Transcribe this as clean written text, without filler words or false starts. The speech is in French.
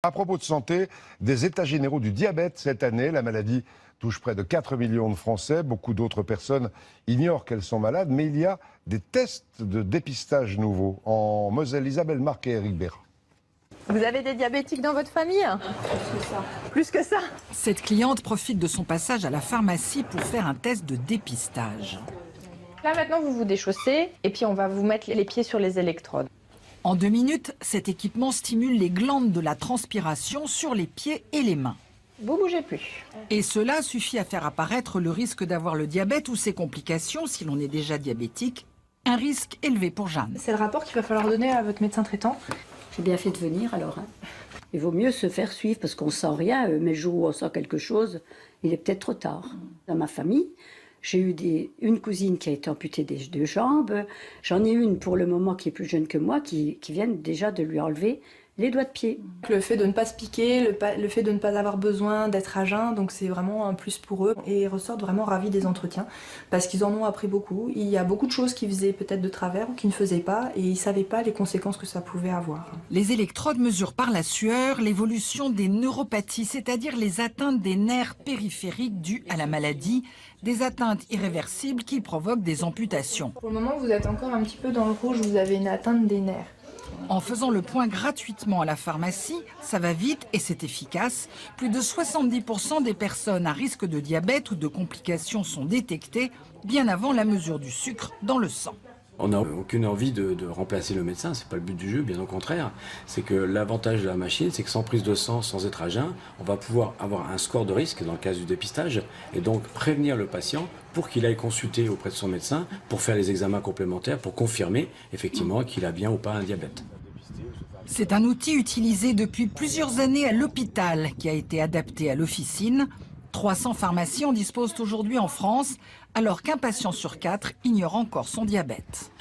À propos de santé, des états généraux du diabète cette année. La maladie touche près de 4 millions de Français. Beaucoup d'autres personnes ignorent qu'elles sont malades, mais il y a des tests de dépistage nouveaux. En Moselle, Isabelle Marquet et Eric Béra. Vous avez des diabétiques dans votre famille? Plus que ça. Plus que ça? Cette cliente profite de son passage à la pharmacie pour faire un test de dépistage. Là maintenant vous vous déchaussez et puis on va vous mettre les pieds sur les électrodes. En 2 minutes, cet équipement stimule les glandes de la transpiration sur les pieds et les mains. Vous bougez plus. Et cela suffit à faire apparaître le risque d'avoir le diabète ou ses complications si l'on est déjà diabétique. Un risque élevé pour Jeanne. C'est le rapport qu'il va falloir donner à votre médecin traitant. J'ai bien fait de venir alors. Il vaut mieux se faire suivre parce qu'on ne sent rien, mais le jour où on sent quelque chose, il est peut-être trop tard. Dans ma famille, j'ai eu une cousine qui a été amputée des 2 jambes. J'en ai une pour le moment qui est plus jeune que moi, qui vient déjà de lui enlever les doigts de pied. Le fait de ne pas se piquer, le fait de ne pas avoir besoin d'être à jeun, donc c'est vraiment un plus pour eux. Et ils ressortent vraiment ravis des entretiens parce qu'ils en ont appris beaucoup. Il y a beaucoup de choses qu'ils faisaient peut-être de travers ou qu'ils ne faisaient pas et ils ne savaient pas les conséquences que ça pouvait avoir. Les électrodes mesurent par la sueur l'évolution des neuropathies, c'est-à-dire les atteintes des nerfs périphériques dues à la maladie, des atteintes irréversibles qui provoquent des amputations. Pour le moment, vous êtes encore un petit peu dans le rouge, vous avez une atteinte des nerfs. En faisant le point gratuitement à la pharmacie, ça va vite et c'est efficace. Plus de 70% des personnes à risque de diabète ou de complications sont détectées bien avant la mesure du sucre dans le sang. On n'a aucune envie de remplacer le médecin, c'est pas le but du jeu, bien au contraire. C'est que l'avantage de la machine, c'est que sans prise de sang, sans être à jeun, on va pouvoir avoir un score de risque dans le cas du dépistage et donc prévenir le patient pour qu'il aille consulter auprès de son médecin pour faire les examens complémentaires pour confirmer effectivement qu'il a bien ou pas un diabète. C'est un outil utilisé depuis plusieurs années à l'hôpital qui a été adapté à l'officine. 300 pharmacies en disposent aujourd'hui en France, alors qu'un patient sur 4 ignore encore son diabète.